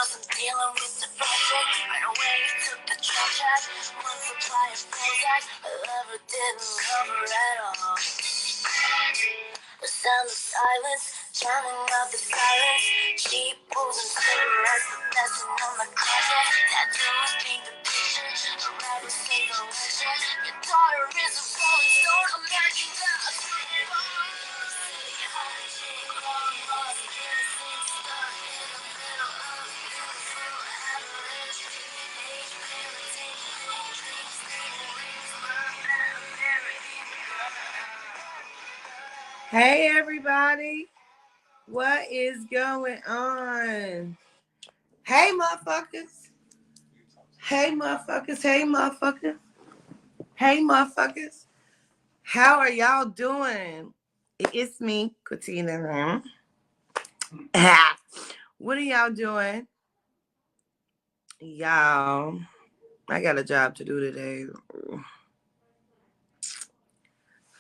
wasn't dealing with the project. Right away took the trash out. One supply of Prozac. A lover didn't cover at all. The sound of silence, drowning out the silence. Cheap booze and cigarettes, the blessing on the closet. Tattoos paint the picture, a writer say the lecture. Your daughter is a rolling stone, American God. Silly hot chick, long lost, innocent, stuck in the middle of beautiful average. Teenage parenting, dreams, stable rings, love, and American God. Hey everybody, what is going on? Hey motherfuckers. Hey motherfuckers. Hey motherfucker. Hey motherfuckers. How are y'all doing? It's me, Katina. What are y'all doing? Y'all, I got a job to do today.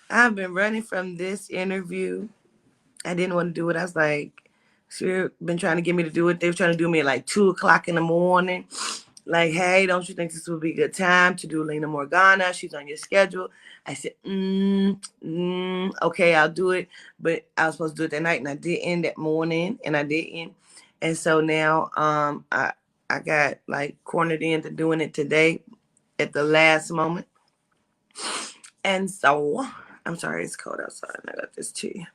I've been running from this interview. I didn't want to do it. I was like, sure, been trying to get me to do it. They were trying to do me at like 2 o'clock in the morning. Like, hey, don't you think this would be a good time to do Lina Morgana? She's on your schedule. I said, okay, I'll do it. But I was supposed to do it that night, and I didn't that morning, and I didn't. And so now I got like cornered into doing it today at the last moment. And so, I'm sorry, it's cold outside, and I got this tea.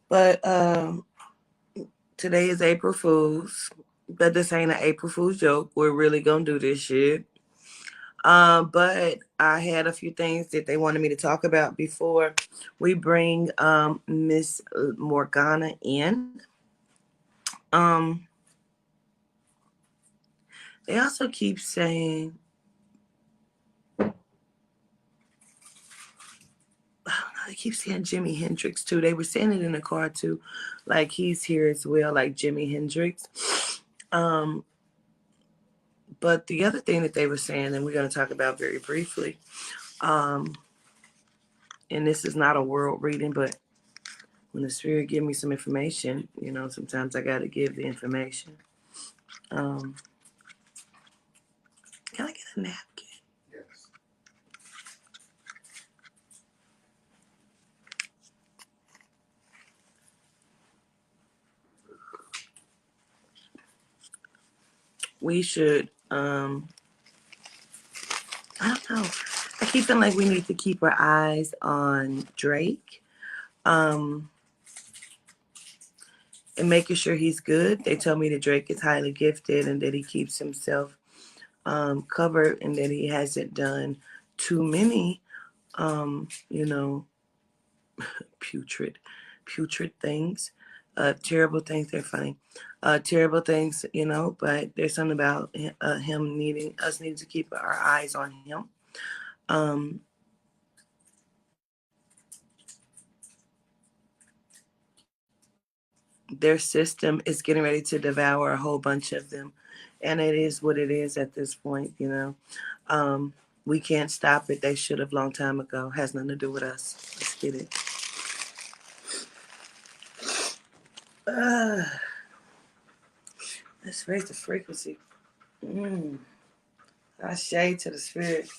But today is April Fool's. But this ain't an April Fool's joke. We're really gonna do this shit. But I had a few things that they wanted me to talk about before we bring Miss Morgana in. They also keep saying, they keep saying Jimi Hendrix too. They were saying it in the car too, like he's here as well, like Jimi Hendrix. But the other thing that they were saying, and we're going to talk about very briefly, and this is not a world reading, but when the spirit give me some information, you know, sometimes I got to give the information. Can I get a napkin? Yes. We should, I don't know. I keep feeling like we need to keep our eyes on Drake. And making sure he's good. They tell me that Drake is highly gifted and that he keeps himself covered and that he hasn't done too many, you know, putrid things, terrible things. They're funny, terrible things, you know. But there's something about him needing to keep our eyes on him. Their system is getting ready to devour a whole bunch of them, and it is what it is at this point, you know. We can't stop it. They should have long time ago. Has nothing to do with us. Let's get it. Let's raise the frequency. I shade to the spirit.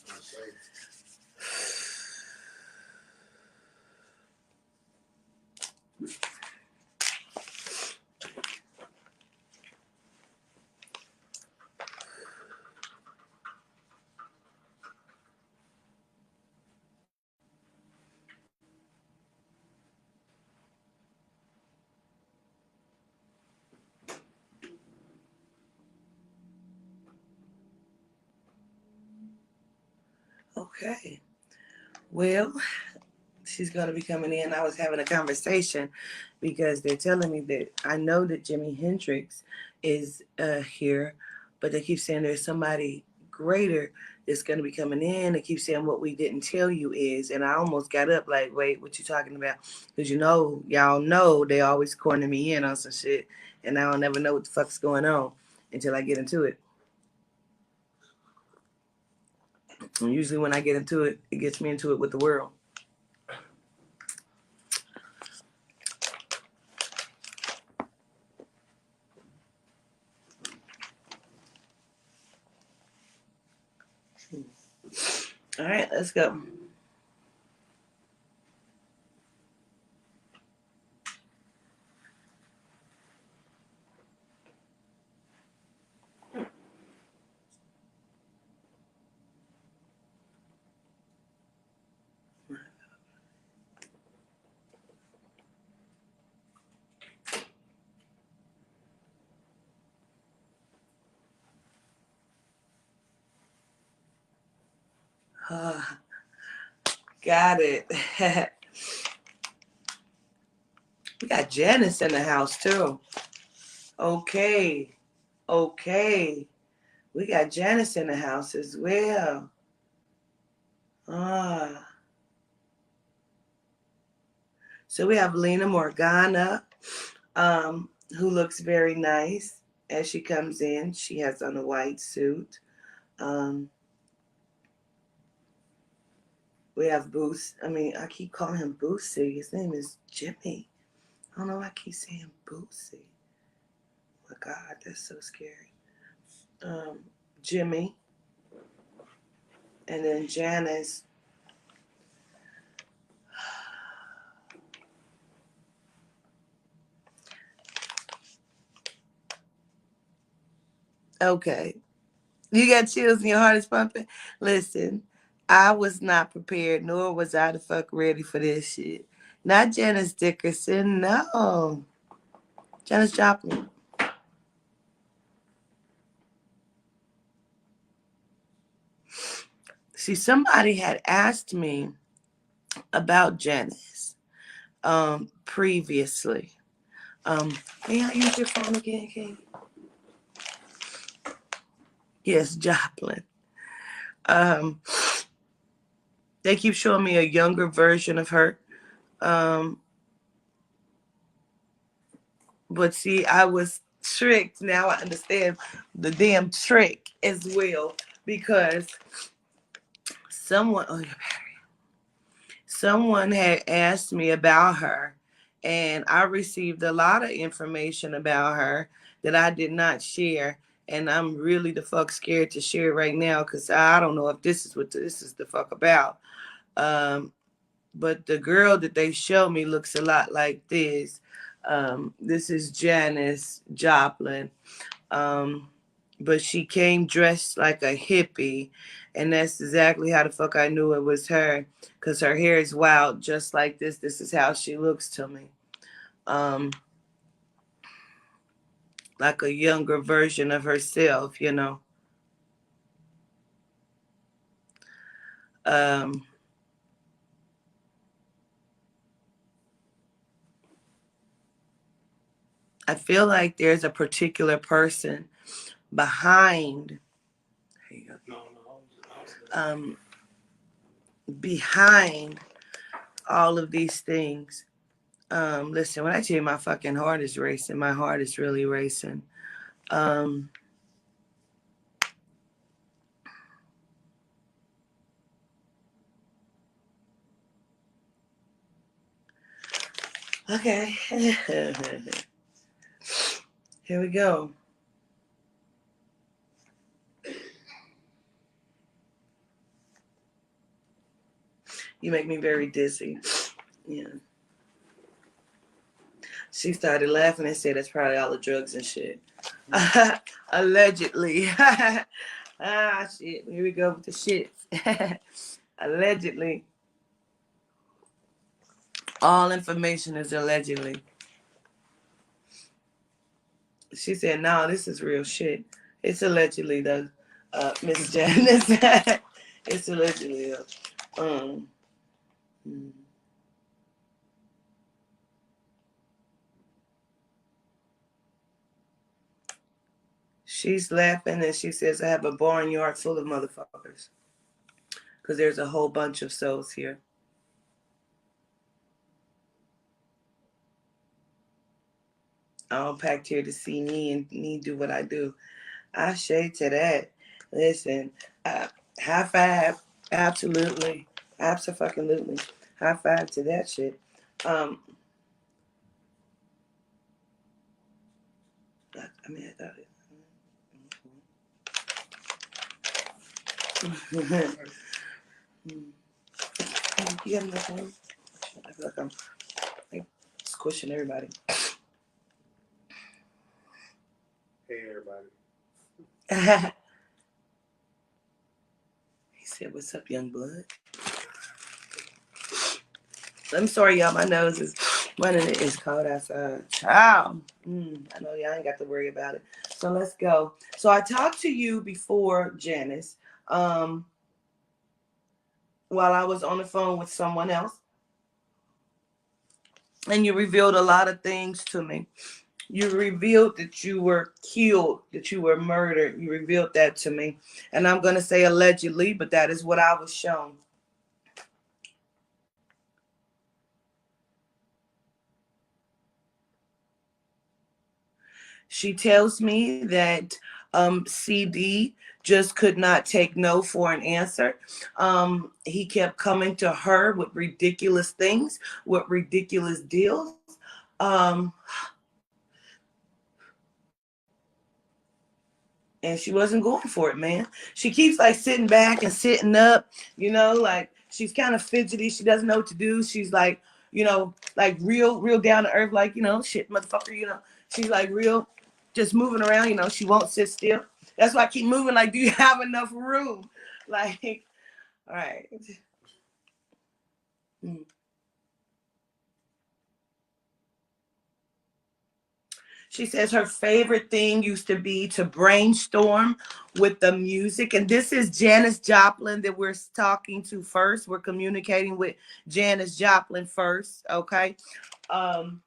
Okay. Well, she's going to be coming in. I was having a conversation because they're telling me that I know that Jimi Hendrix is here, but they keep saying there's somebody greater that's going to be coming in. They keep saying what we didn't tell you is, and I almost got up like, wait, what you talking about? Because you know, y'all know they always corner me in on some shit, and I don't never know what the fuck's going on until I get into it. And usually when I get into it, it gets me into it with the world. All right, let's go. Got it. We got Janice in the house too. Okay. Okay. We got Janice in the house as well. Ah. So we have Lina Morgana, who looks very nice as she comes in. She has on a white suit. Um, we have Boost. I mean, I keep calling him Boosie. His name is Jimmy. I don't know why I keep saying Boosie. Oh my God, that's so scary. Um, Jimmy. And then Janice. Okay. You got chills and your heart is pumping? Listen, I was not prepared, nor was I the fuck ready for this shit. Not Janice Dickerson, no. Janice Joplin. See, somebody had asked me about Janice previously. May I use your phone again, Kate? Yes, Joplin. Um, they keep showing me a younger version of her. Um, but see, I was tricked. Now I understand the damn trick as well because someone, oh, someone had asked me about her, and I received a lot of information about her that I did not share. And I'm really the fuck scared to share right now because I don't know if this is what this is the fuck about. Um, but the girl that they show me looks a lot like this. This is Janice Joplin. Um, but she came dressed like a hippie, and that's exactly how the fuck I knew it was her, because her hair is wild, just like this. This is how she looks to me. Um, like a younger version of herself, you know. Um, I feel like there's a particular person behind. Um, behind all of these things. Listen, when I tell you my fucking heart is racing, my heart is really racing. Um, okay. Here we go. You make me very dizzy. Yeah. She started laughing and said that's probably all the drugs and shit. Allegedly. Shit. Here we go with the shit. Allegedly. All information is allegedly. She said, no, this is real shit. It's allegedly though, Miss Janice. It's allegedly though. Hmm. She's laughing and she says, I have a barnyard full of motherfuckers. Because there's a whole bunch of souls here. All packed here to see me and me do what I do. I shade to that. Listen, high five. Absolutely. Absolutely. High five to that shit. Um, I mean, I thought it. You got enough room? I feel like I'm like squishing everybody. Hey, everybody. He said, "What's up, young blood?" I'm sorry, y'all. My nose is running. It's cold outside. Child. I know y'all ain't got to worry about it. So let's go. So I talked to you before, Janice, while I was on the phone with someone else. And you revealed a lot of things to me. You revealed that you were killed, that you were murdered. You revealed that to me. And I'm going to say allegedly, but that is what I was shown. She tells me that CD just could not take no for an answer. He kept coming to her with ridiculous things, with ridiculous deals. Um, and she wasn't going for it, man. She keeps like sitting back and sitting up, like she's kind of fidgety. She doesn't know what to do. She's like, like real down to earth, like, shit, motherfucker, She's like real, just moving around, she won't sit still. That's why I keep moving. Like, do you have enough room? Like, all right. Mm. She says her favorite thing used to be to brainstorm with the music. And this is Janis Joplin that we're talking to first. We're communicating with Janis Joplin first, okay? Um,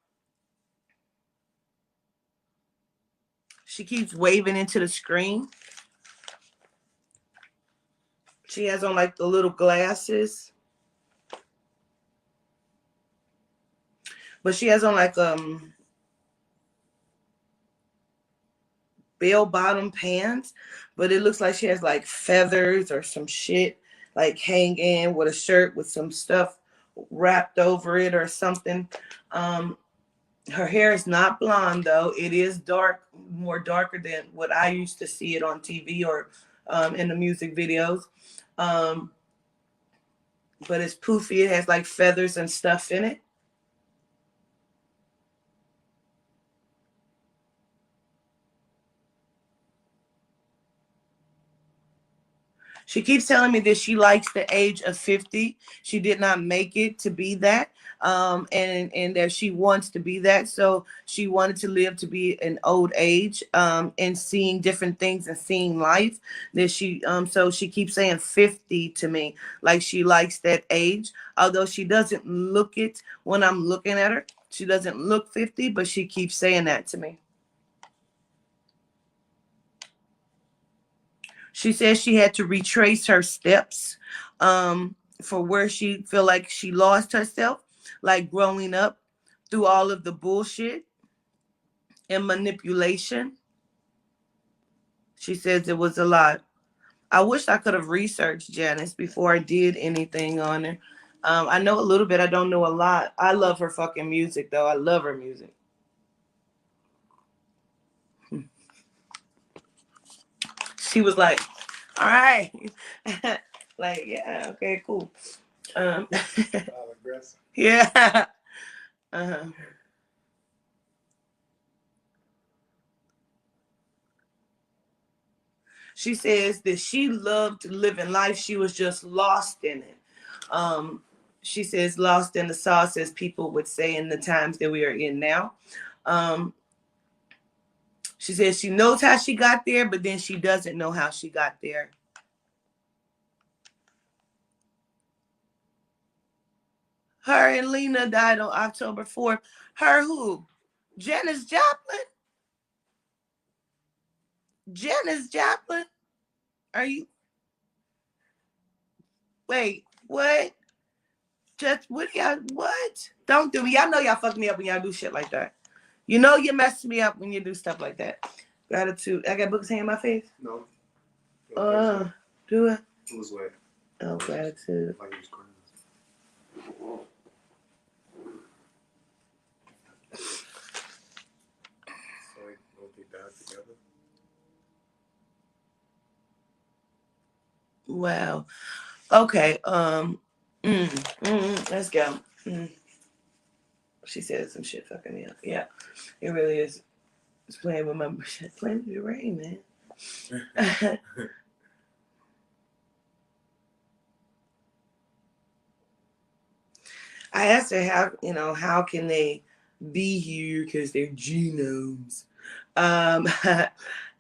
she keeps waving into the screen. She has on like the little glasses. But she has on like bell bottom pants, but it looks like she has like feathers or some shit like hanging with a shirt with some stuff wrapped over it or something. Um, her hair is not blonde though. It is dark, more darker than what I used to see it on TV or in the music videos. Um, but it's poofy. It has like feathers and stuff in it. She keeps telling me that she likes the age of 50. She did not make it to be that. And that she wants to be that. So she wanted to live to be an old age, and seeing different things and seeing life. That so she keeps saying 50 to me, like she likes that age. Although she doesn't look it when I'm looking at her. She doesn't look 50, but she keeps saying that to me. She says she had to retrace her steps, for where she feel like she lost herself, like growing up through all of the bullshit and manipulation. She says it was a lot. I wish I could have researched Janice before I did anything on her. I know a little bit. I don't know a lot. I love her fucking music, though. I love her music. She was like, all right. Like, yeah, okay, cool. Yeah. Uh-huh. She says that she loved living life. She was just lost in it. Um, she says lost in the sauce, as people would say in the times that we are in now. Um, she says she knows how she got there, but then she doesn't know how she got there. Her and Lina died on October 4th. Her who? Janis Joplin? Janis Joplin? Are you? Wait, what? Just what y'all? What? Don't do me. Y'all know y'all fuck me up when y'all do shit like that. You know you mess me up when you do stuff like that. Gratitude. I got books hanging in my face. No. Do it. It was wet. Oh, gratitude. Like it was crying. So they died together. Wow. Okay. Let's go. She said some shit fucking me up. Yeah, it really is. It's playing with my playing with your brain, man. I asked her how can they be here because they're genomes. Um,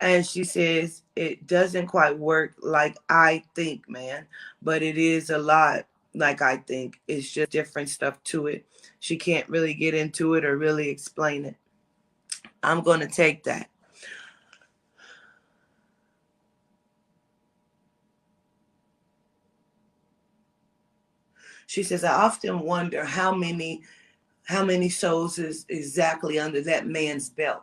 and she says it doesn't quite work like I think, man, but it is a lot like I think. It's just different stuff to it. She can't really get into it or really explain it. I'm going to take that. She says I often wonder how many souls is exactly under that man's belt.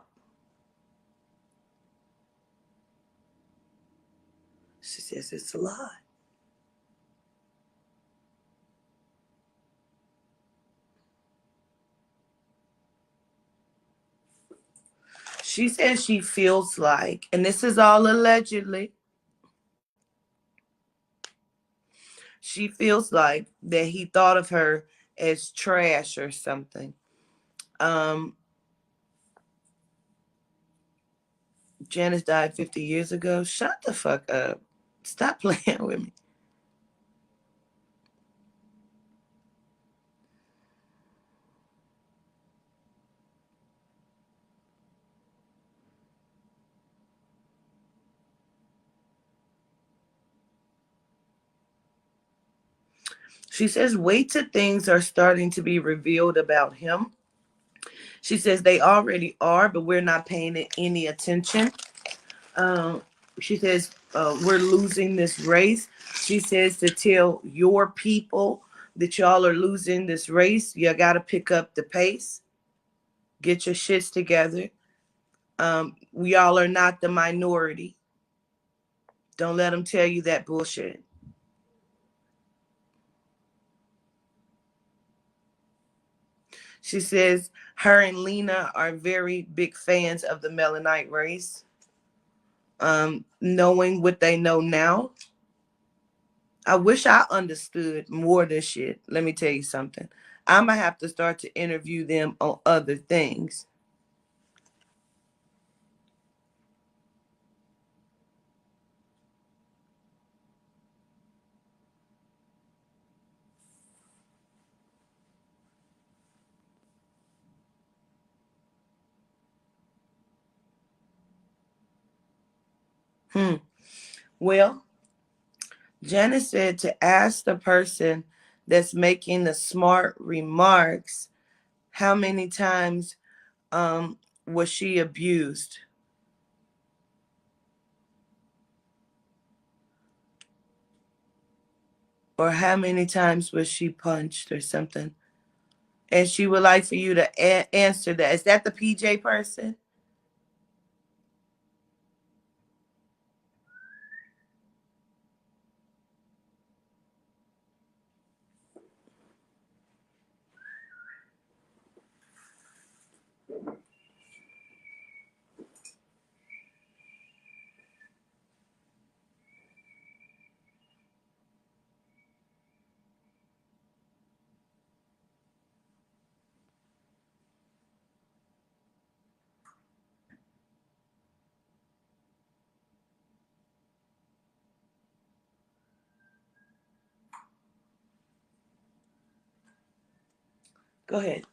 She says it's a lot. She says she feels like, and this is all allegedly, she feels like that he thought of her as trash or something. Um, Janice died 50 years ago. Shut the fuck up. Stop playing with me. She says, wait till things are starting to be revealed about him. She says they already are, but we're not paying it any attention. Um, she says, we're losing this race. She says to tell your people that y'all are losing this race. You got to pick up the pace. Get your shits together. We all are not the minority. Don't let them tell you that bullshit. She says her and Lina are very big fans of the Melanite race. Knowing what they know now, I wish I understood more of this shit. Let me tell you something. I'm going to have to start to interview them on other things. Hmm. Well, Janice said to ask the person that's making the smart remarks how many times was she abused, or how many times was she punched or something. And she would like for you to answer that. Is that the PJ person? Go ahead.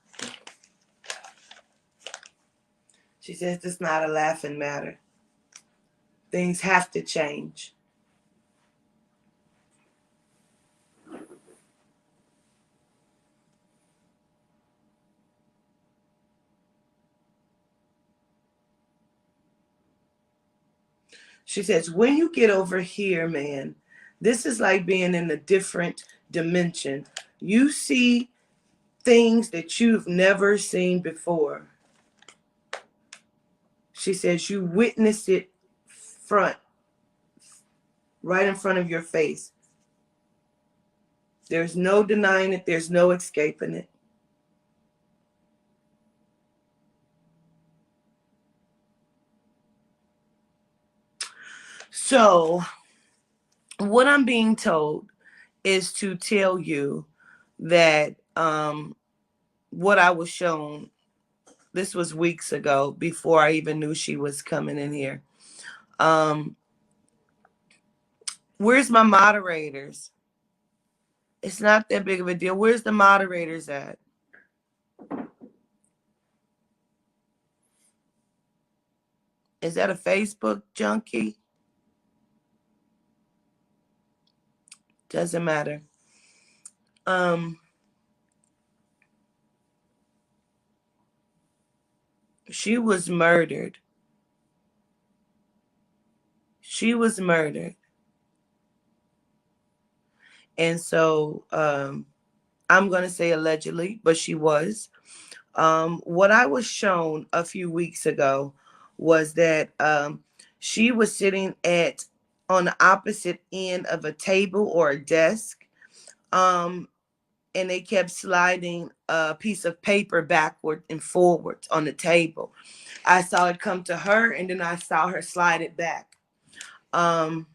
She says it's not a laughing matter. Things have to change. She says, when you get over here, man, this is like being in a different dimension. You see things that you've never seen before. She says, you witnessed it front, right in front of your face. There's no denying it, there's no escaping it. So, what I'm being told is to tell you that what I was shown, this was weeks ago before I even knew she was coming in here. Um, where's my moderators? It's not that big of a deal. Where's the moderators at? Is that a Facebook junkie? Doesn't matter. Um, she was murdered. She was murdered. And so I'm going to say allegedly, but she was. What I was shown a few weeks ago was that she was sitting at on the opposite end of a table or a desk, um, and they kept sliding a piece of paper backward and forward on the table. I saw it come to her, and then I saw her slide it back. Um,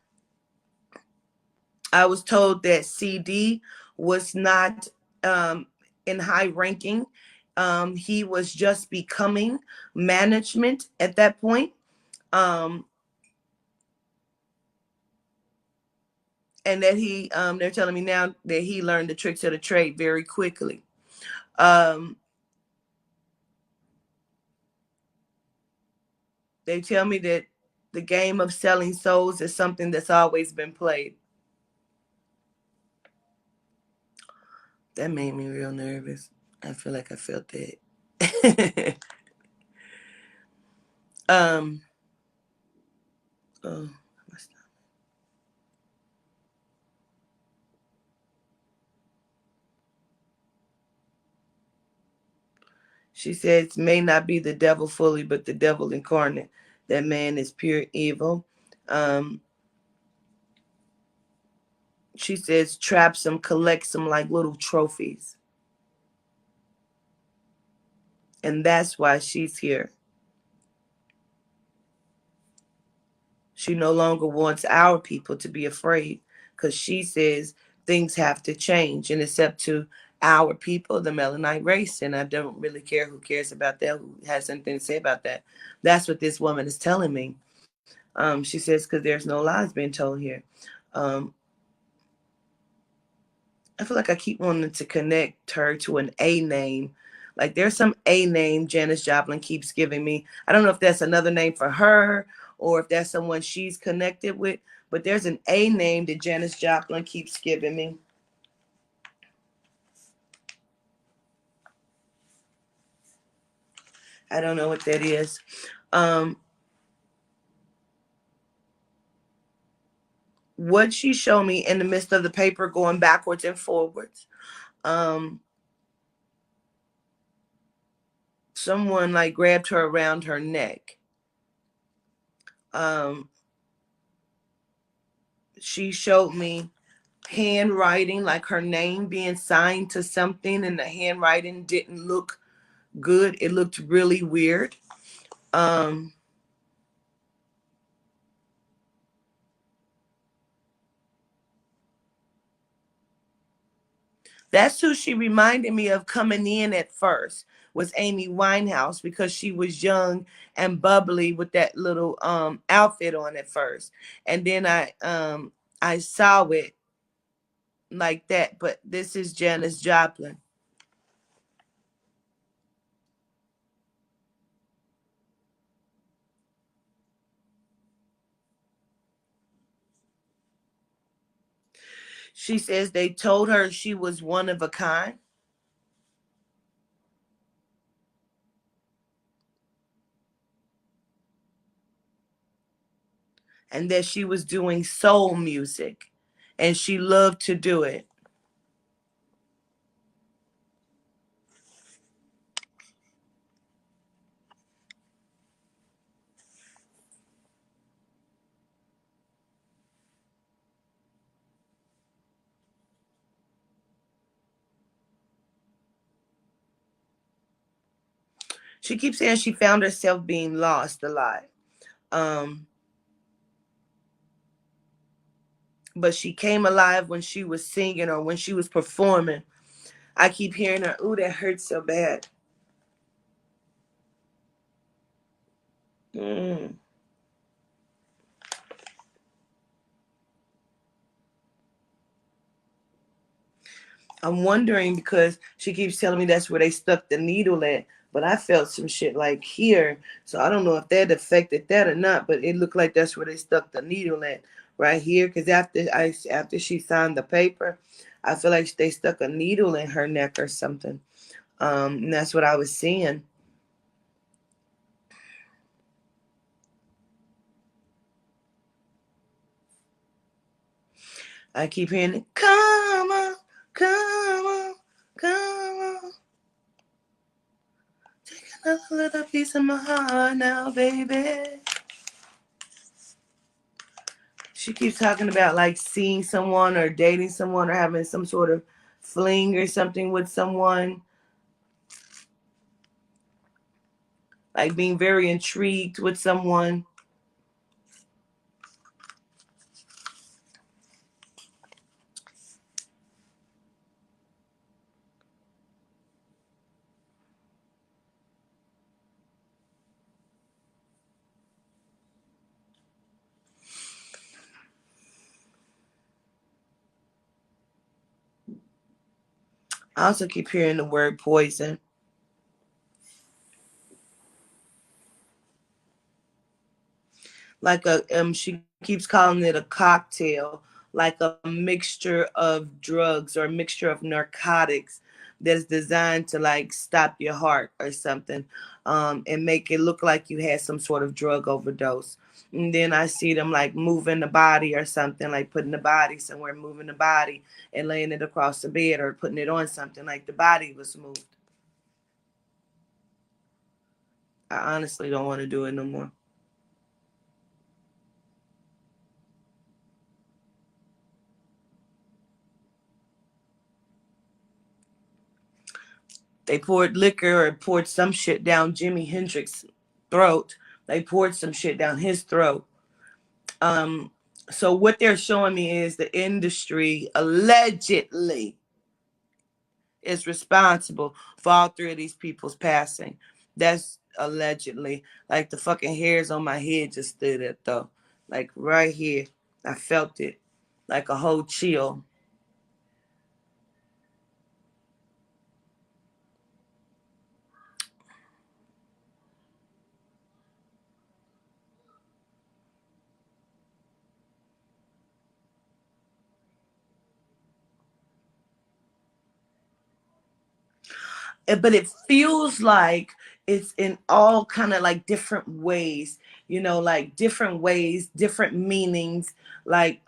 I was told that CD was not in high ranking. He was just becoming management at that point. Um, and that they're telling me now that he learned the tricks of the trade very quickly. Um, they tell me that the game of selling souls is something that's always been played. That made me real nervous. I feel like I felt that. um, oh, she says, may not be the devil fully, but the devil incarnate. That man is pure evil. Um, she says, traps them, collects them like little trophies. And that's why she's here. She no longer wants our people to be afraid because she says things have to change, and it's up to our people, the Melanite race. And I don't really care who cares about that, who has anything to say about that. That's what this woman is telling me. She says, because there's no lies being told here. Um, I feel like I keep wanting to connect her to an A name. Like there's some A name Janice Joplin keeps giving me. I don't know if that's another name for her or if that's someone she's connected with, but there's an A name that Janice Joplin keeps giving me. I don't know what that is. Um, what she showed me in the midst of the paper going backwards and forwards, um, someone like grabbed her around her neck. Um, she showed me handwriting, like her name being signed to something, and the handwriting didn't look good. It looked really weird. Um, that's who she reminded me of coming in at first, was Amy Winehouse, because she was young and bubbly with that little outfit on at first. And then I saw it like that, but this is Janis Joplin. She says they told her she was one of a kind and that she was doing soul music and she loved to do it. She keeps saying she found herself being lost a lot. Um, but she came alive when she was singing or when she was performing. I keep hearing her, ooh, that hurts so bad. Mm. I'm wondering because she keeps telling me that's where they stuck the needle at, but I felt some shit like here, so I don't know if that affected that or not. But it looked like that's where they stuck the needle at, right here. Because after she signed the paper, I feel like they stuck a needle in her neck or something. And that's what I was seeing. I keep hearing it. Come on, come on, come on. Take another little piece of my heart now, baby. She keeps talking about like seeing someone or dating someone or having some sort of fling or something with someone, like being very intrigued with someone. I also keep hearing the word poison. Like she keeps calling it a cocktail, like a mixture of drugs or a mixture of narcotics that's designed to like stop your heart or something, and make it look like you had some sort of drug overdose. And then I see them like moving the body or something, like putting the body somewhere, moving the body and laying it across the bed or putting it on something like the body was moved. I honestly don't want to do it no more. They poured liquor or poured some shit down Jimi Hendrix's throat. They poured some shit down his throat. Um, so what they're showing me is the industry allegedly is responsible for all three of these people's passing. That's allegedly. Like the fucking hairs on my head just stood up though. Like right here. I felt it. Like a whole chill. But it feels like it's in all kind of like different ways, like different ways, different meanings, like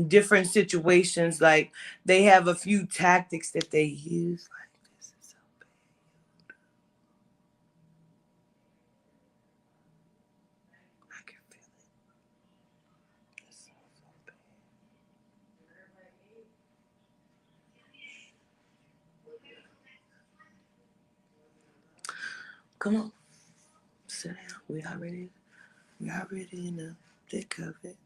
different situations. Like they have a few tactics that they use. Like this is so bad. I can feel it. It's so bad. Come on, sit down. We already in the thick of it.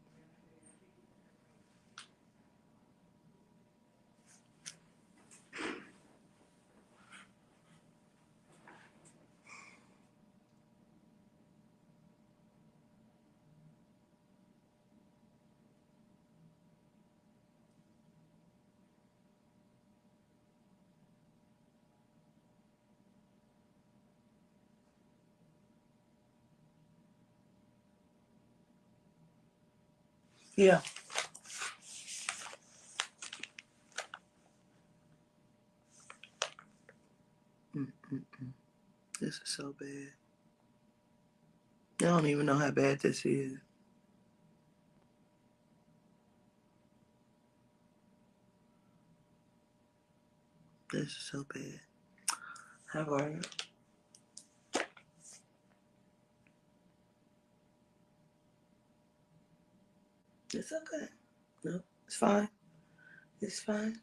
Yeah. Mm-mm-mm. This is so bad. I don't even know how bad this is. This is so bad. How are you? It's okay. No, it's fine. It's fine.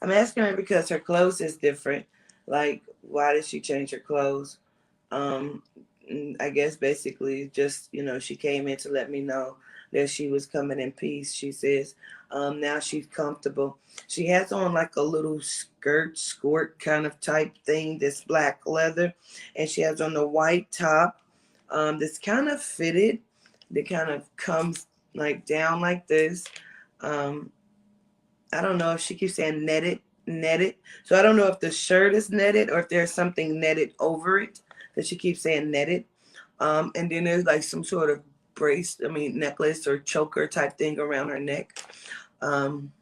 I'm asking her because her clothes is different. Like, why did she change her clothes? Um, I guess basically just, she came in to let me know that she was coming in peace. She says, now she's comfortable. She has on like a little skirt kind of type thing, this black leather, and she has on the white top, that's kind of fitted, that kind of comes like down like this. Um, I don't know if she keeps saying netted. So I don't know if the shirt is netted or if there's something netted over it that she keeps saying netted. And then there's like some sort of necklace or choker type thing around her neck. Um,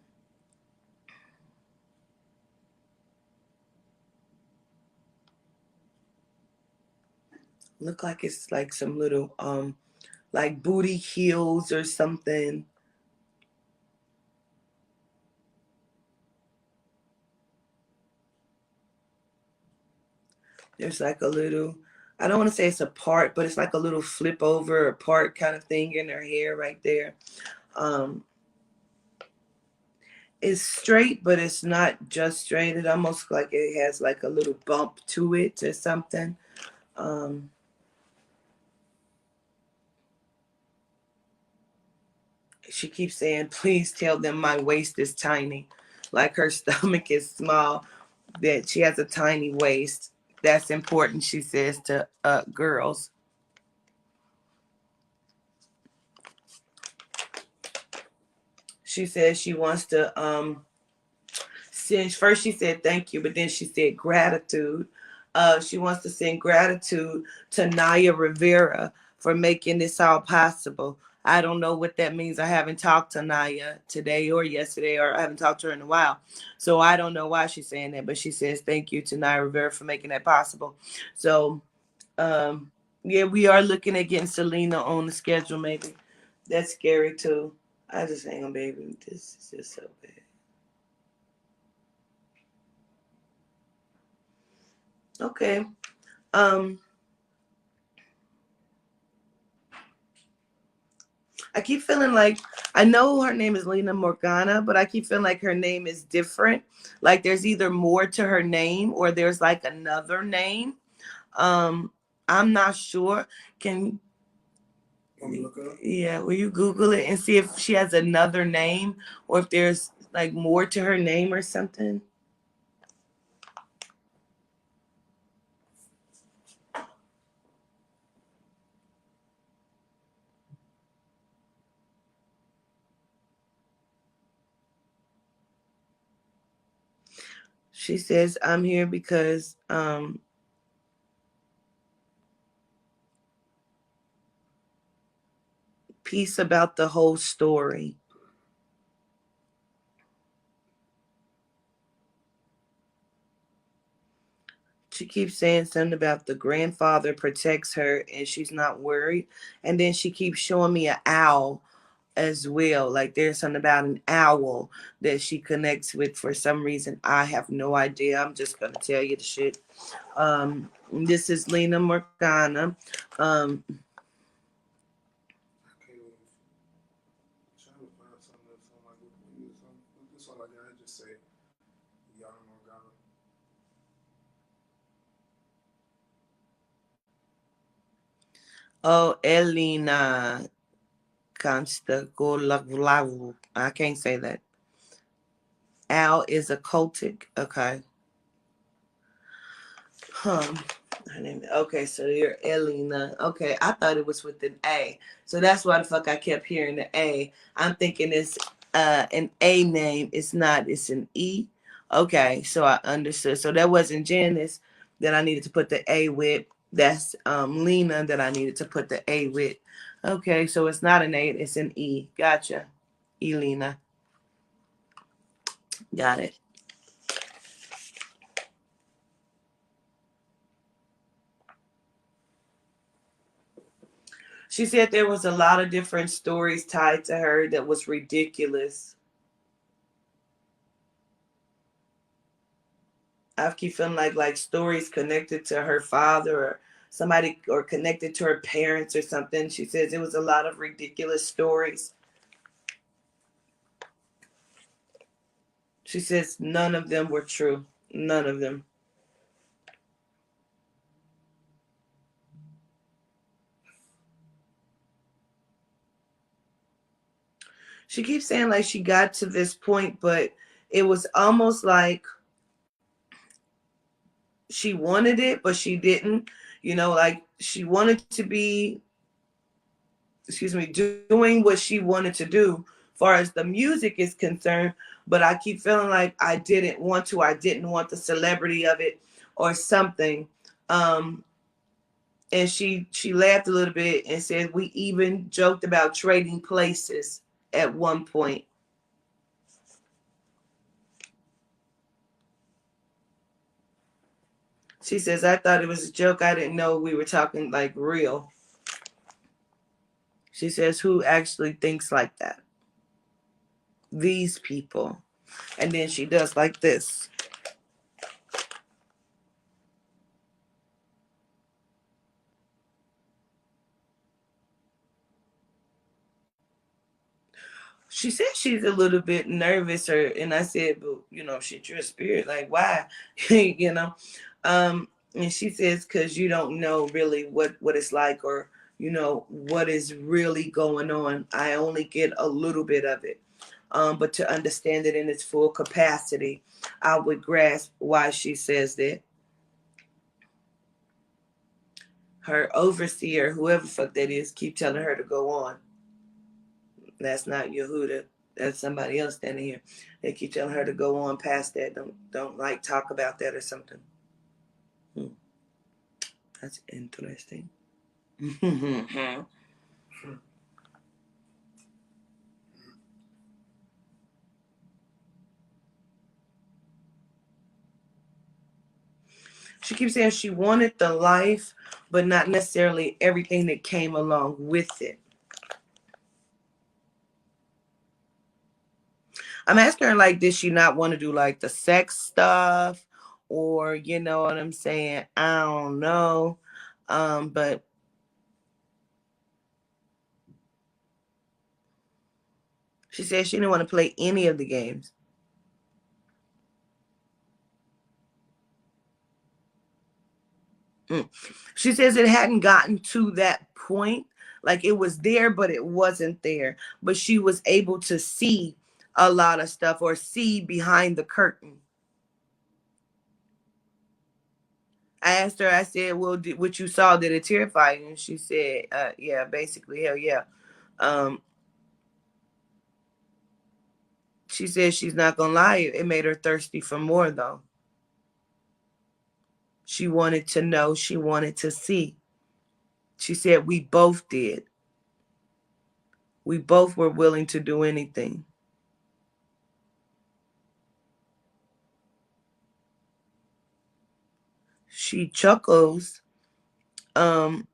look like it's like some little like booty heels or something. There's like a little, I don't want to say it's a part, but it's like a little flip over or part kind of thing in her hair right there. Um, it's straight, but it's not just straight. It almost like it has like a little bump to it or something. Um, she keeps saying, please tell them my waist is tiny. Like her stomach is small, that she has a tiny waist. That's important, she says to girls. She says she wants to since first she said thank you, but then she said gratitude. She wants to send gratitude to Naya Rivera for making this all possible. I don't know what that means. I haven't talked to Naya today or yesterday, or I haven't talked to her in a while. So I don't know why she's saying that, but she says thank you to Naya Rivera for making that possible. So, um, yeah, we are looking at getting Selena on the schedule, maybe. That's scary too. I just ain't gonna be able. This is just so bad. Okay. Um, I keep feeling like I know her name is Lina Morgana, but I keep feeling like her name is different. Like there's either more to her name or there's like another name. Um, I'm not sure. Can Look up. Yeah, will you Google it and see if she has another name or if there's like more to her name or something? She says, I'm here because piece about the whole story. She keeps saying something about the grandfather protects her and she's not worried. And then she keeps showing me an owl as well. Like there's something about an owl that she connects with for some reason. I have no idea. I'm just gonna tell you the shit. This is Lina Morgana. Um, Okay, well, trying to find something else on like what this one like I just say Yana Morgana. oh, Elina Constantoglu. I can't say that. Al is a cultic. Okay. Huh. Her name. Okay, so you're Elena. Okay, I thought it was with an A. So that's why the fuck I kept hearing the A. I'm thinking it's an A name. It's not. It's an E. Okay, so I understood. So that wasn't Janice that I needed to put the A with. That's Lena that I needed to put the A with. Okay, so it's not an A. It's an E. Gotcha. Elena. Got it. She said there was a lot of different stories tied to her that was ridiculous. I keep feeling like stories connected to her father or somebody or connected to her parents or something. She says it was a lot of ridiculous stories. She says none of them were true. None of them. She keeps saying like she got to this point, but it was almost like she wanted it, but she didn't. Like she wanted to be, excuse me, doing what she wanted to do far as the music is concerned. But I keep feeling like I didn't want to. I didn't want the celebrity of it or something. Um, and she laughed a little bit and said we even joked about trading places at one point. She says I thought it was a joke. I didn't know we were talking like real. She says who actually thinks like that? These people. And then she does like this. She said she's a little bit nervous, or and I said, but shit, you're a spirit. Like why? you know. And she says, because you don't know really what it's like, or what is really going on. I only get a little bit of it. But to understand it in its full capacity, I would grasp why she says that. Her overseer, whoever fuck that is, keep telling her to go on. That's not Yehuda. That's somebody else standing here. They keep telling her to go on past that. Don't like talk about that or something. That's interesting. She keeps saying she wanted the life, but not necessarily everything that came along with it. I'm asking her, like, did she not want to do like the sex stuff? Or you know what I'm saying? I don't know. But she said she didn't want to play any of the games. Mm. She says it hadn't gotten to that point. Like it was there, but it wasn't there. But she was able to see a lot of stuff or see behind the curtain. I asked her, I said, well, what you saw, did it terrify you? And she said, yeah, basically, hell yeah. Um, she said she's not going to lie. It made her thirsty for more, though. She wanted to know. She wanted to see. She said we both did. We both were willing to do anything. She chuckles. Um,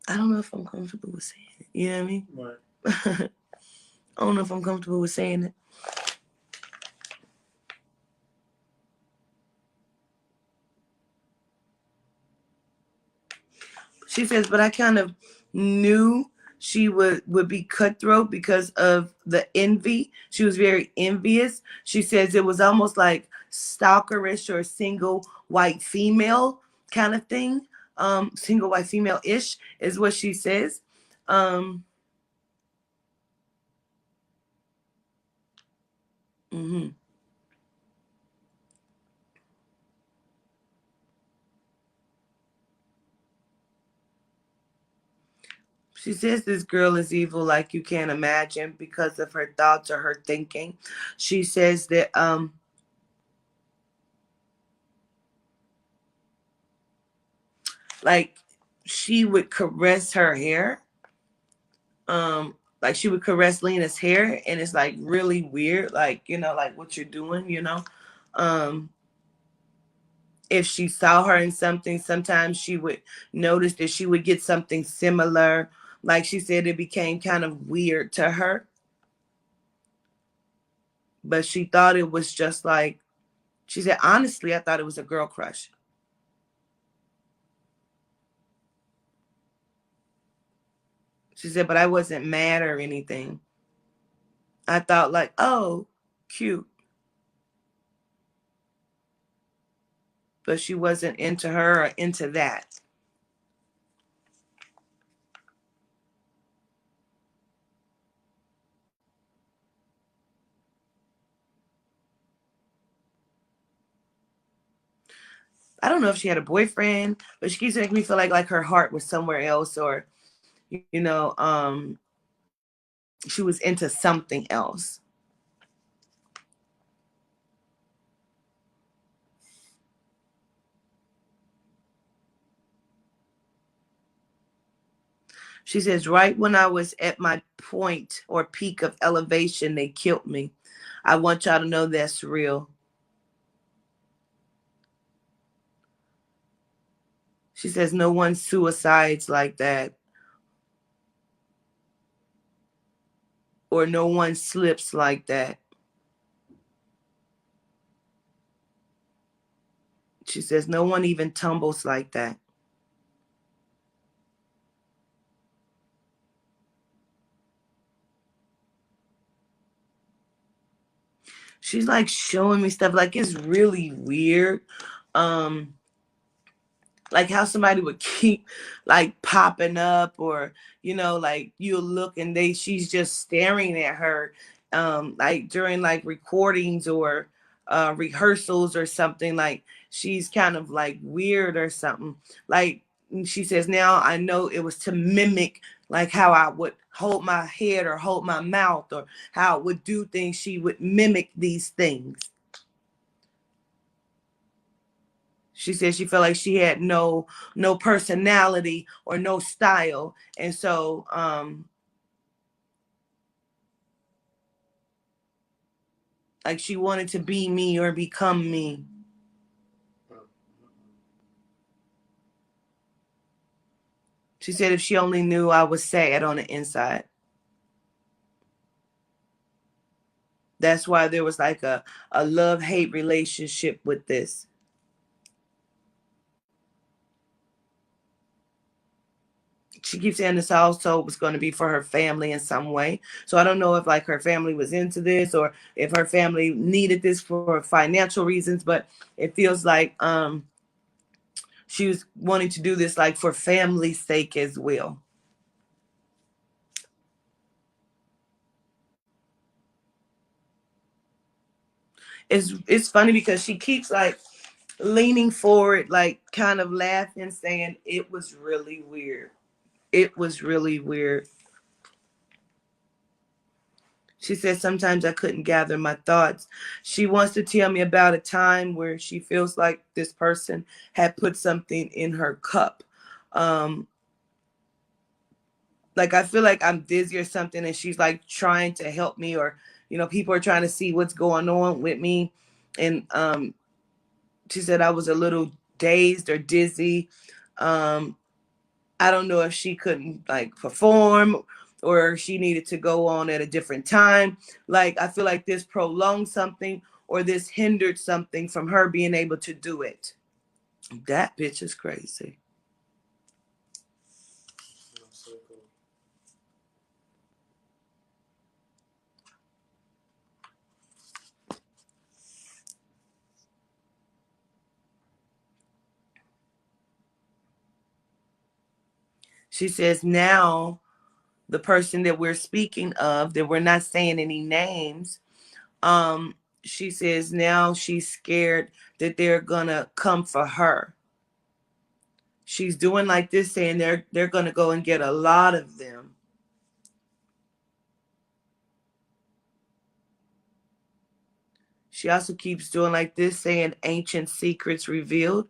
I don't know if I'm comfortable with saying it. You know what I mean? Right. I don't know if I'm comfortable with saying it. She says, but I kind of knew she would be cutthroat because of the envy. She was very envious. She says it was almost like stalkerish or single white female kind of thing. Single white female ish is what she says. Um, mm-hmm. She says this girl is evil like you can't imagine because of her thoughts or her thinking. She says that like she would caress her hair. Like she would caress Lina's hair and it's like really weird, like, like what you're doing. Um if she saw her in something, sometimes she would notice that she would get something similar. Like she said, it became kind of weird to her, but she thought it was just like, she said, honestly, I thought it was a girl crush. She said, but I wasn't mad or anything. I thought like, oh, cute. But she wasn't into her or into that. I don't know if she had a boyfriend, but she keeps making me feel like her heart was somewhere else, or she was into something else. She says, right when I was at my point or peak of elevation, they killed me. I want y'all to know that's real. She says, no one suicides like that, or no one slips like that. She says, no one even tumbles like that. She's like showing me stuff like it's really weird. Um, like how somebody would keep like popping up, or like you'll look and she's just staring at her, like during like recordings or rehearsals or something, like she's kind of like weird or something. Like she says, now I know it was to mimic like how I would hold my head or hold my mouth, or how I would do things. She would mimic these things. She said she felt like she had no personality or no style, and so like she wanted to be me or become me. She said if she only knew I was sad on the inside. That's why there was like a love-hate relationship with this. She keeps saying this also was going to be for her family in some way. So I don't know if like her family was into this, or if her family needed this for financial reasons, but it feels like she was wanting to do this like for family's sake as well. It's funny because she keeps like leaning forward, like kind of laughing, saying it was really weird. It was really weird. She said sometimes I couldn't gather my thoughts. She wants to tell me about a time where she feels like this person had put something in her cup. Um, like I feel like I'm dizzy or something, and she's like trying to help me, or people are trying to see what's going on with me. And she said I was a little dazed or dizzy. Um, I don't know if she couldn't like perform, or she needed to go on at a different time. Like I feel like this prolonged something, or this hindered something from her being able to do it. That bitch is crazy. She says now the person that we're speaking of, that we're not saying any names, um, she says now she's scared that they're gonna come for her. She's doing like this, saying they're gonna go and get a lot of them. She also keeps doing like this, saying ancient secrets revealed.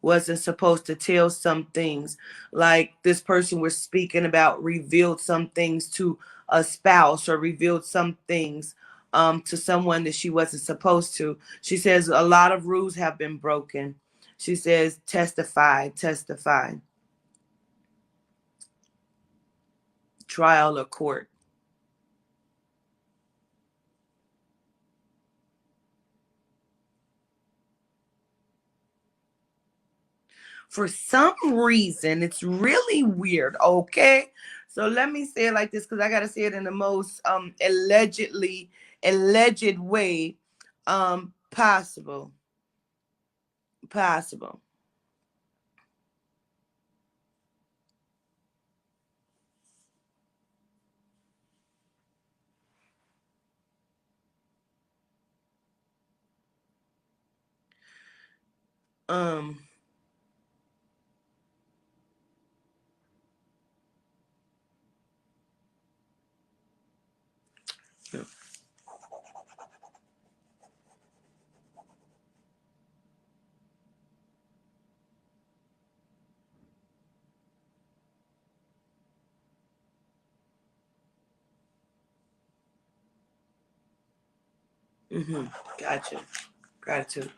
Wasn't supposed to tell some things. Like this person we're speaking about revealed some things to a spouse, or revealed some things to someone that she wasn't supposed to. She says a lot of rules have been broken. She says, testify, testify, trial or court. For some reason, it's really weird, okay? So let me say it like this, because I gotta say it in the most alleged way possible. Possible. Um mm-hmm. Gotcha. Gratitude.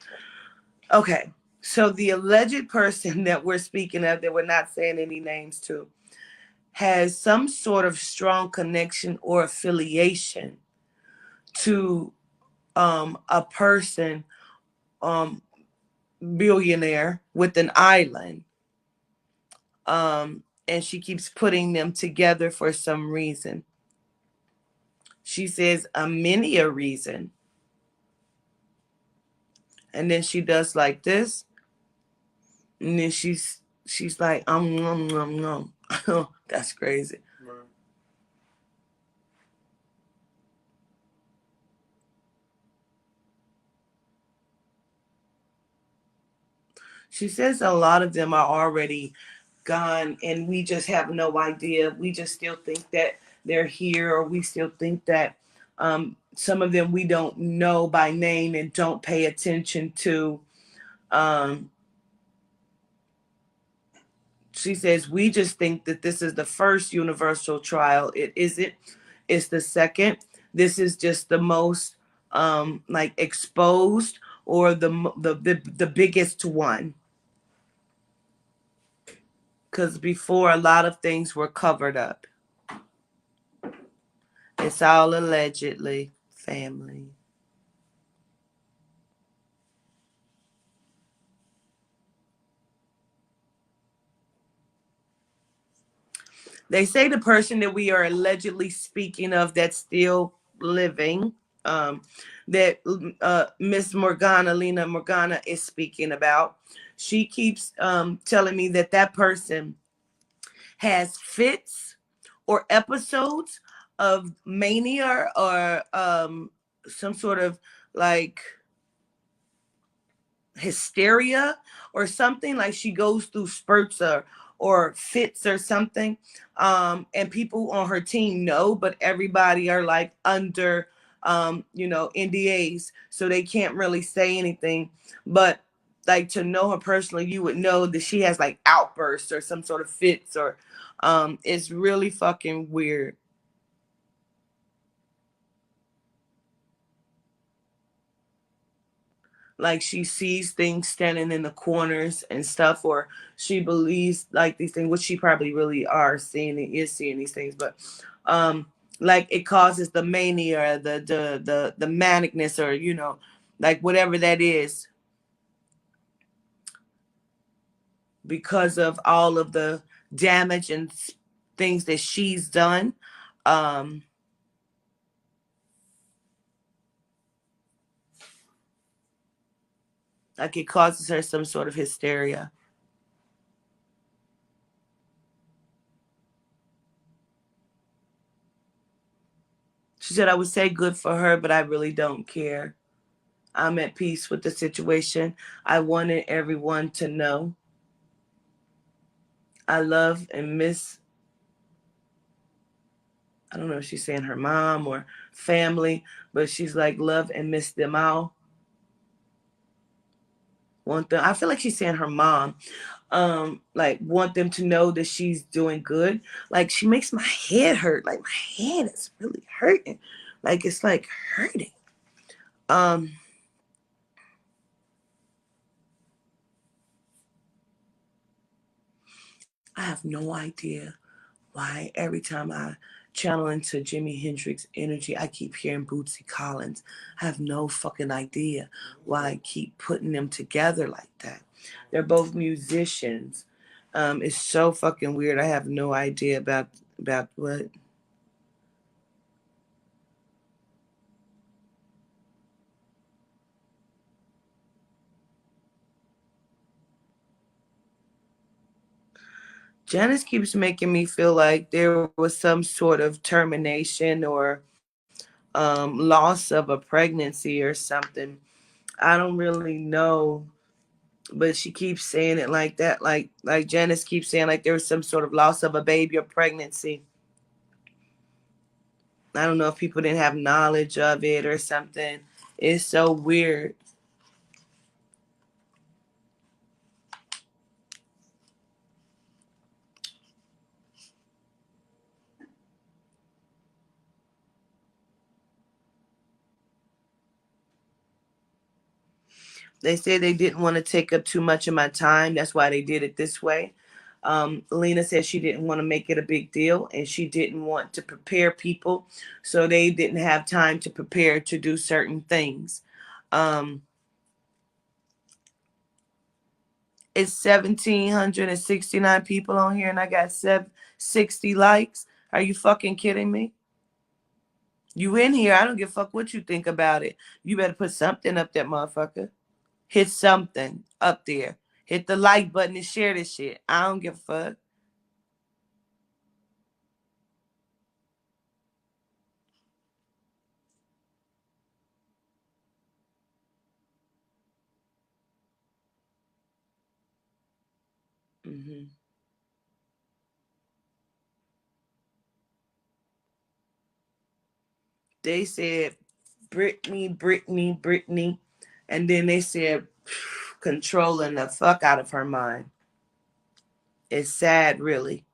Okay. So the alleged person that we're speaking of, that we're not saying any names to, has some sort of strong connection or affiliation to a person, um, billionaire with an island. And she keeps putting them together for some reason. She says a many a reason. And then she does like this. And then she's like, nom, nom, nom. That's crazy. Right. She says a lot of them are already gone and we just have no idea. We just still think that they're here, or we still think that some of them we don't know by name and don't pay attention to. Um, she says, we just think that this is the first universal trial. It isn't. It's the second. This is just the most like exposed, or the biggest one. Because before, a lot of things were covered up. It's all allegedly, family. They say the person that we are allegedly speaking of that's still living, um, that Miss Morgana, Lina Morgana, is speaking about. She keeps telling me that that person has fits or episodes of mania, or some sort of like hysteria or something, like she goes through spurts or fits or something, and people on her team know, but everybody are like under NDAs, so they can't really say anything. But like, to know her personally, you would know that she has like outbursts or some sort of fits, or it's really fucking weird. Like, she sees things standing in the corners and stuff, or she believes like these things, which she probably really are seeing, it is seeing these things, but um like, it causes the mania, the manicness, or like whatever that is, because of all of the damage and things that she's done. um like, it causes her some sort of hysteria. She said, I would say good for her, but I really don't care. I'm at peace with the situation. I wanted everyone to know I love and miss, I don't know if she's saying her mom or family, but she's like, love and miss them all. Want them, I feel like she's saying her mom. Like, want them to know that she's doing good. Like, she makes my head hurt. Like, my head is really hurting. Like, it's like hurting. Um, I have no idea why every time I channel into Jimi Hendrix energy, I keep hearing Bootsy Collins. I have no fucking idea why I keep putting them together like that. They're both musicians. It's so fucking weird. I have no idea about. About what? Janice keeps making me feel like there was some sort of termination or loss of a pregnancy or something. I don't really know, but she keeps saying it like that. Like Janice keeps saying like there was some sort of loss of a baby or pregnancy. I don't know if people didn't have knowledge of it or something. It's so weird. They said they didn't want to take up too much of my time. That's why they did it this way. Lena said she didn't want to make it a big deal and she didn't want to prepare people. So they didn't have time to prepare to do certain things. Um, it's 1,769 people on here and I got 60 likes. Are you fucking kidding me? You in here. I don't give a fuck what you think about it. You better put something up that motherfucker. Hit something up there. Hit the like button and share this shit. I don't give a fuck. Hmm. They said Brittany, Brittany, Brittany, and then they said controlling the fuck out of her mind. It's sad, really.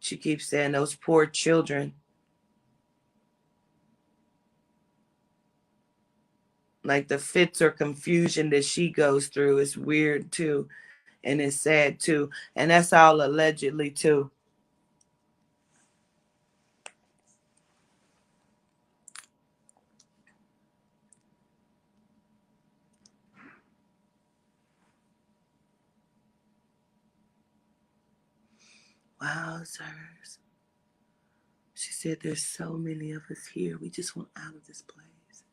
She keeps saying those poor children. Like the fits or confusion that she goes through is weird too, and it's sad too, and that's all allegedly too. Wowzers. She said there's so many of us here. We just want out of this place.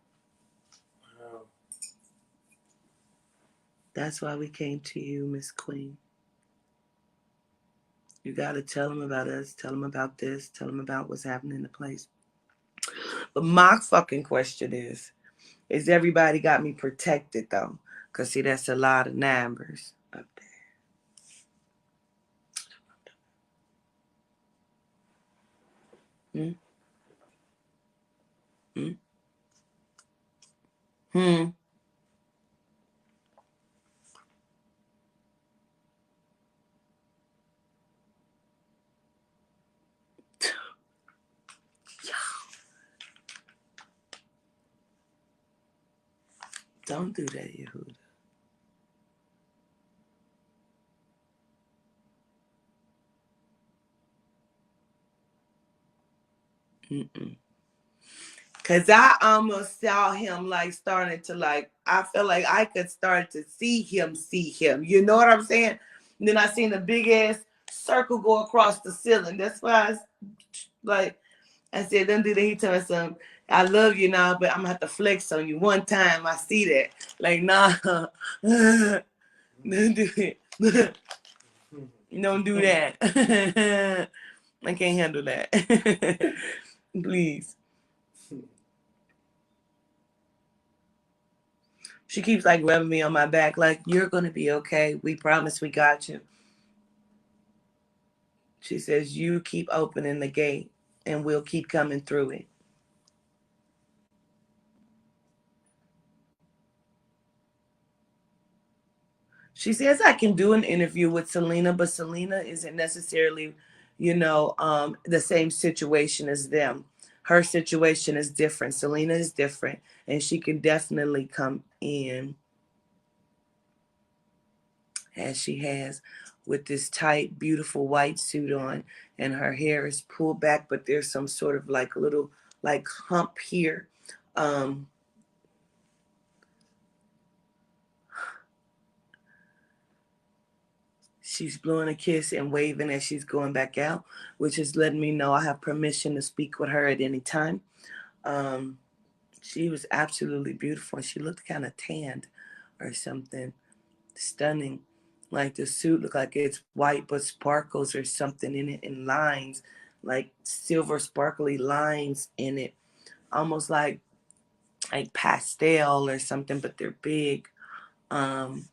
Wow. That's why we came to you, Miss Queen. You got to tell them about us, tell them about this, tell them about what's happening in the place. But my fucking question is everybody got me protected though? Because see, that's a lot of numbers up there. Hmm? Hmm? Hmm? Don't do that, Yehuda. Mm-mm. Cause I almost saw him like starting to like. I felt like I could start to see him. You know what I'm saying? And then I seen a big ass circle go across the ceiling. That's why I like. I said, "Don't do that." He told me something. I love you now, but I'm gonna have to flex on you one time. I see that. Like, nah, don't do it. Don't do that. I can't handle that. Please. She keeps like rubbing me on my back, like, you're gonna be okay. We promise we got you. She says, you keep opening the gate and we'll keep coming through it. She says I can do an interview with Selena, but Selena isn't necessarily, the same situation as them. Her situation is different. Selena is different, and she can definitely come in as she has with this tight, beautiful white suit on, and her hair is pulled back, but there's some sort of like little like hump here. Um, She's blowing a kiss and waving as she's going back out, which is letting me know I have permission to speak with her at any time. Um, she was absolutely beautiful. She looked kind of tanned or something. Stunning. Like the suit looked like it's white but sparkles or something in it, and lines, like silver sparkly lines in it. Almost like pastel or something, but they're big. Um,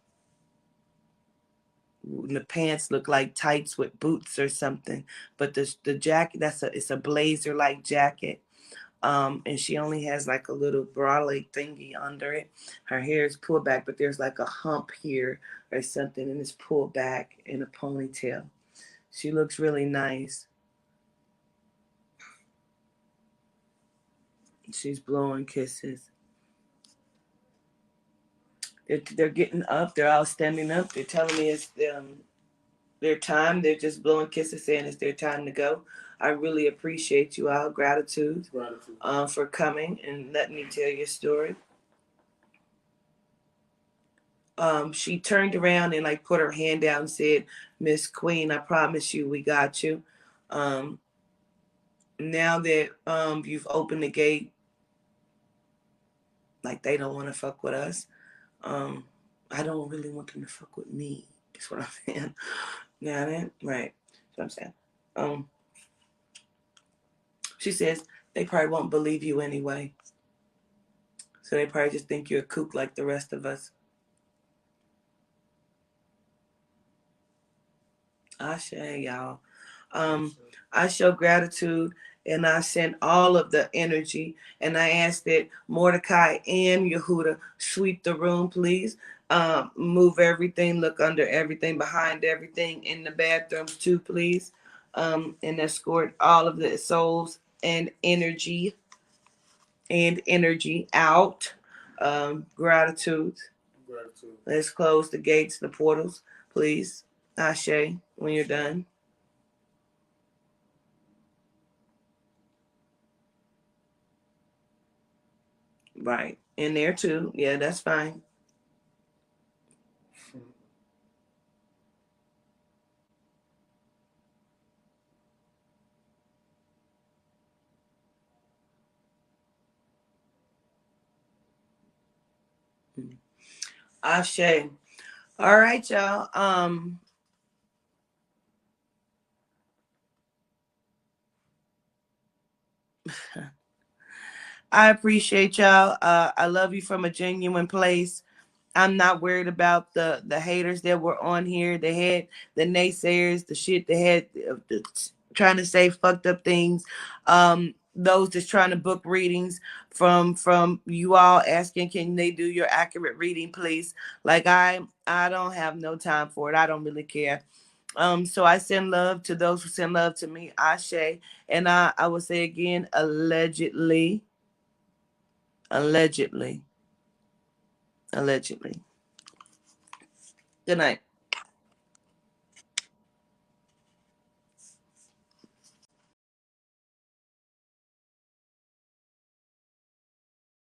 the pants look like tights with boots or something, but the jacket, it's a blazer like jacket. And she only has like a little bralette thingy under it. Her hair is pulled back, but there's like a hump here or something, and it's pulled back in a ponytail. She looks really nice. She's blowing kisses. They're getting up. They're all standing up. They're telling me it's their time. They're just blowing kisses, saying it's their time to go. I really appreciate you all. Gratitude, for coming and letting me tell your story. She turned around and like put her hand down and said, "Miss Queen, I promise you, we got you. Um, now that you've opened the gate, like they don't want to fuck with us. Um, I don't really want them to fuck with me. Is what I'm saying. Got it? Right. That's what I'm saying. Um, she says they probably won't believe you anyway. So they probably just think you're a kook like the rest of us. Ashe, y'all. Um, I show gratitude and I send all of the energy and I ask that Mordecai and Yehuda sweep the room, please. Move everything, look under everything, behind everything, in the bathrooms too, please. And escort all of the souls and energy out. Gratitude. Gratitude. Let's close the gates, the portals, please. Ashe, when you're done. Right. In there too. Yeah, that's fine. Ashe. All right, y'all. I appreciate y'all. I love you from a genuine place. I'm not worried about the haters that were on here. They had the naysayers, the shit they had trying to say fucked up things. Those that's trying to book readings from you all asking, can they do your accurate reading, please? Like I don't have no time for it. I don't really care. So I send love to those who send love to me. Ashe. And I will say again, allegedly, allegedly, allegedly. Good night.